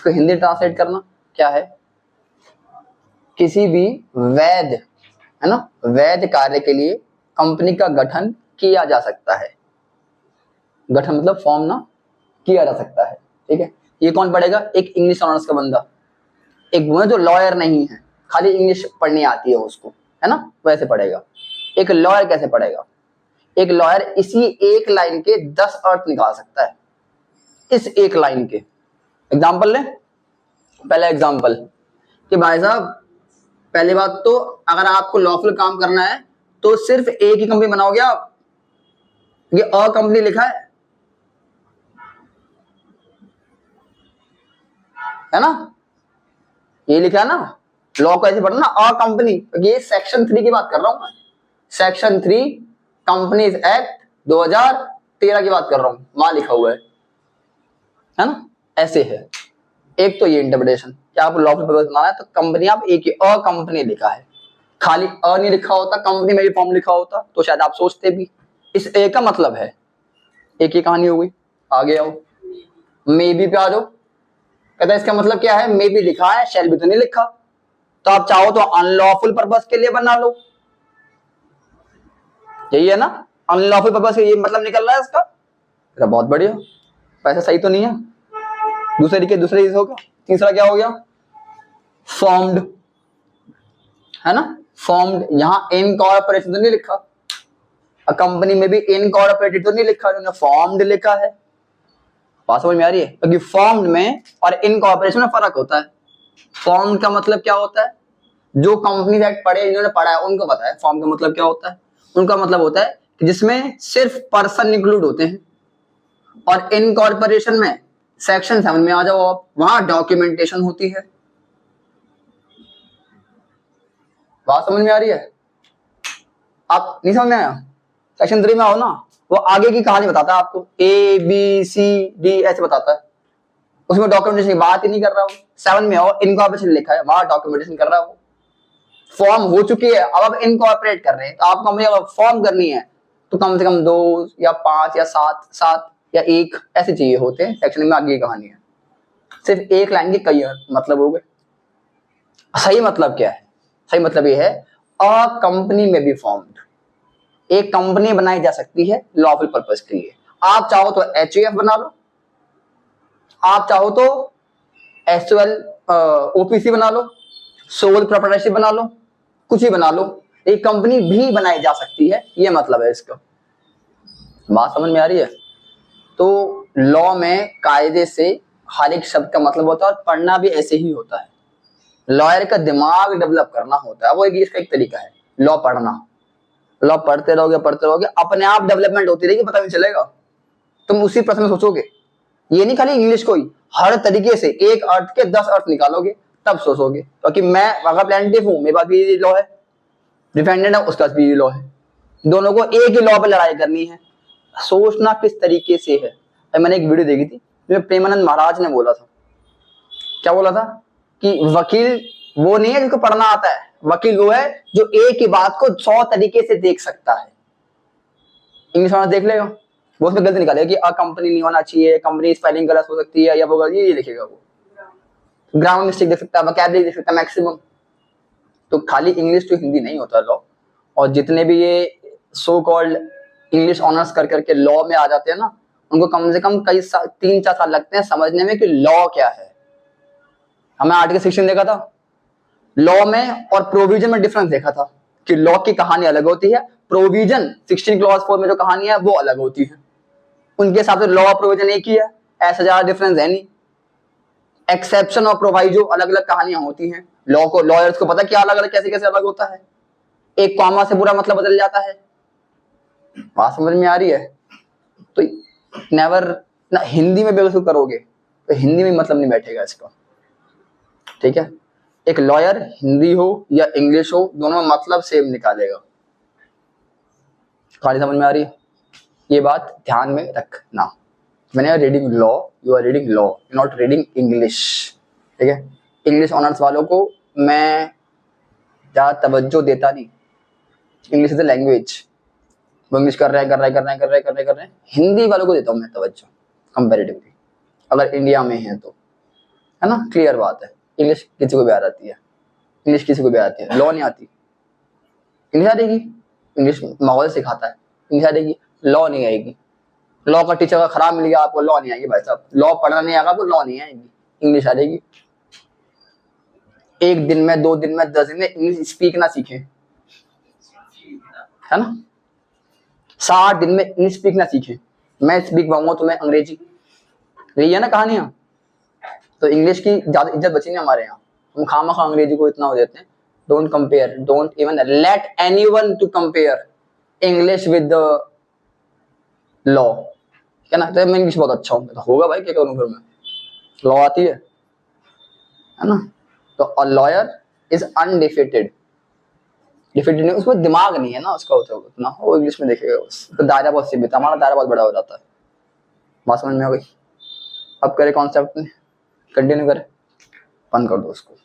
इसको हिंदी ट्रांसलेट करना क्या है, किसी भी वैध, है ना, वैध कार्य के लिए कंपनी का गठन किया जा सकता है। गठन मतलब फॉर्म ना, किया जा सकता है। ठीक है, ये कौन पढ़ेगा, एक इंग्लिश ऑनर्स का बंदा, एक वो है जो लॉयर नहीं है, खाली इंग्लिश पढ़नी आती है उसको, है ना, वैसे पढ़ेगा। एक लॉयर कैसे पढ़ेगा, एक लॉयर इसी एक लाइन के 10 अर्थ निकाल सकता है, इस एक लाइन के। एग्जाम्पल ले, पहला एग्जाम्पल कि भाई साहब, पहली बात तो अगर आपको लॉफुल काम करना है तो सिर्फ एक ही कंपनी बनाओगे आप, ये अ कंपनी लिखा है ना, ये लिखा है ना, लॉ को ऐसे पढ़ना ना, अ कंपनी, ये सेक्शन 3 की बात कर रहा हूं मैं, सेक्शन 3 कंपनीज एक्ट 2013 की बात कर रहा हूं, वहां लिखा हुआ है ना, ऐसे है। एक तो ये इंटरप्रिटेशन कि आप लॉ पे बनाना है तो कंपनी आप एक ही अ कंपनी लिखा है, खाली अ नहीं लिखा होता, कंपनी में भी फॉर्म लिखा होता तो शायद आप सोचते भी। इस ए का मतलब है, एक ही कहानी हो गई। आगे आओ, मे बी पे आ जाओ, कहता है इसका मतलब क्या है, मे बी लिखा है, शैल भी तो नहीं लिखा, तो आप चाहो तो अनलॉफुल पर्पस के लिए बना लो, यही है ना, अनलॉफुल पर्पस ये मतलब निकल रहा है इसका, बहुत बढ़िया, पैसा सही तो नहीं है। दूसरे होगा, तीसरा क्या हो गया, फॉर्म्ड, है ना, फॉर्म्ड, यहां इनकॉर्पोरेशन तो नहीं लिखा, कंपनी में भी इनकॉर्पोरेटेड तो नहीं लिखा, उन्होंने फॉर्म्ड लिखा है। बात समझ में आ रही है, क्योंकि फॉर्म्ड में और इनकॉर्पोरेशन में फर्क होता है। फॉर्म्ड का मतलब क्या होता है, जो कंपनी एक्ट पढ़े, इन्होंने पढ़ा है उनको पता है फॉर्म का मतलब क्या होता है। उनका मतलब होता है कि जिसमें सिर्फ पर्सन इंक्लूड होते हैं, और इनकॉर्पोरेशन में सेक्शन 7 में आ जाओ आप, वहां डॉक्यूमेंटेशन होती है। बात समझ में आ रही है, आप नहीं समझ में आया, सेक्शन 3 में आओ ना, वो आगे की कहानी बताता है आपको, ए बी सी डी ऐसे बताता है, उसमें डॉक्यूमेंटेशन की बात ही नहीं कर रहा हूं। 7 में आओ, इनकॉर्पोरेशन लिखा है, वहां डॉक्यूमेंटेशन कर रहा है, वो फॉर्म हो चुकी है, अब आप इनकॉर्पोरेट कर रहे हैं, तो आपको हमें अगर फॉर्म करनी है तो कम से कम 2 या 5 या 7 या 1 ऐसे चाहिए होते हैं। सेक्शन में आगे की कहानी है, सिर्फ एक लाइन के कई मतलब हो गए। सही मतलब क्या है, सही मतलब ये है, अ कंपनी में भी फॉर्म्ड, एक कंपनी बनाई जा सकती है लॉफुल पर्पस के लिए। आप चाहो तो एचयूएफ बना लो, आप चाहो तो एसयूएल ओपीसी बना लो, सोल प्रोप्राइटरशिप बना लो, कुछ ही बना लो, एक कंपनी भी बनाई जा सकती है, ये मतलब है इसका। बात समझ में आ रही है। तो लॉ में कायदे से हर एक शब्द का मतलब होता है, और पढ़ना भी ऐसे ही होता है, लॉयर का दिमाग डेवलप करना होता है, वो इसका एक तरीका है लॉ पढ़ना। लॉ पढ़ते रहोगे, अपने आप डेवलपमेंट होती रहेगी, पता नहीं चलेगा, तुम उसी प्रश्न में सोचोगे। ये नहीं खाली इंग्लिश को ही, हर तरीके से एक अर्थ के 10 अर्थ निकालोगे, तब सोचोगे। क्योंकि मैं अगर प्लेंटिफ हूं, मेरे पास भी लॉ है, डिफेंडेंट है उसका भी लॉ है, दोनों को एक ही लॉ पर लड़ाई करनी है। सोचना किस तरीके से है। मैंने एक वीडियो देखी थी जिसमें प्रेमानंद महाराज ने बोला था, क्या बोला था, कि वकील वो नहीं है जिसको पढ़ना आता है, वकील वो है जो एक ही बात को 100 तरीके से देख सकता है। इंग्लिश वाला देख लेगा, वो उसमें गलती निकालेगा कि कंपनी नहीं होना चाहिए, कंपनी स्पेलिंग गलत हो सकती है, या वो ये लिखेगा, वो ग्रामर मिस्टेक देख सकता है, वोकैबुलरी देख सकता है मैक्सिमम। तो खाली इंग्लिश तो हिंदी नहीं होता लॉ, और जितने भी ये सो कॉल्ड इंग्लिश ऑनर्स कर करके लॉ में आ जाते हैं ना, उनको कम से कम 3-4 साल लगते हैं समझने में कि लॉ क्या है। हमें आर्टिकल 16 देखा था, लॉ में और प्रोविजन में डिफरेंस देखा था कि लॉ की कहानी अलग होती है, प्रोविजन 16 क्लॉज 4 में जो कहानी है वो अलग होती है। उनके हिसाब से लॉ और प्रोविजन एक ही है, ऐसा ज्यादा डिफरेंस है नहीं। एक्सेप्शन और प्रोवाइजो अलग अलग कहानियां होती हैं, लॉ को लॉयर्स को पता क्या अलग अलग कैसे कैसे अलग होता है, एक कॉमा से पूरा मतलब बदल जाता है। बात समझ में आ रही है। तो नेवर ना हिंदी में बेवकूफ करोगे तो हिंदी में मतलब नहीं बैठेगा इसका, ठीक है। एक लॉयर हिंदी हो या इंग्लिश हो, दोनों में मतलब सेम निकालेगा। कहानी समझ में आ रही है, ये बात ध्यान में रखना। When you are reading law, you are reading law, not reading English, ठीक है। इंग्लिश ऑनर्स वालों को मैं ज्यादा तवज्जो देता नहीं, इंग्लिश इज द लैंग्वेज, वो इंग्लिश कर रहे हैं। हिंदी वालों को देता हूँ मैं तवज्जो कंपैरेटिवली, अगर इंडिया में है तो, है ना, क्लियर बात है। इंग्लिश किसी को भी आ जाती है, इंग्लिश किसी को भी आती है, लॉ नहीं आती, इंग्लिश आ जाएगी, इंग्लिश माहौल सिखाता है, इंग्लिश आ जाएगी, लॉ नहीं आएगी। लॉ का टीचर का खराब मिल गया आपको, लॉ नहीं आएगी भाई साहब, लॉ पढ़ना नहीं आएगा आपको, लॉ नहीं आएगी, इंग्लिश आ जाएगी। 1 दिन में, 2 दिन में, 10 दिन में इंग्लिश स्पीक ना सीखे, है ना, 60 दिन में इंग्लिश स्पीक ना सीखे। मैं स्पीक पाऊंगा तो मैं अंग्रेजी, यही है ना कहानियां। तो इंग्लिश की ज्यादा इज्जत बची नहीं हमारे यहाँ, हम खामखा अंग्रेजी को इतना हो देते हैं। Don't compare, don't even let anyone to compare English with the law, क्या ना। तो मैं इंग्लिश बहुत अच्छा हूँ, तो होगा भाई, क्या करूँ फिर मैं, लॉ आती है ना। तो a lawyer is undefeated, defeated नहीं, उसको दिमाग नहीं है ना उसका, होता है उतना, वो इंग्लिश में देखेगा बस। तो दायरा बहुत सीमित है, हमारा दायरा बहुत बड़ा हो जाता है। बात समझ में आ गई? अब करे कॉन्सेप्ट में कंटिन्यू करे, बंद कर दो उसको।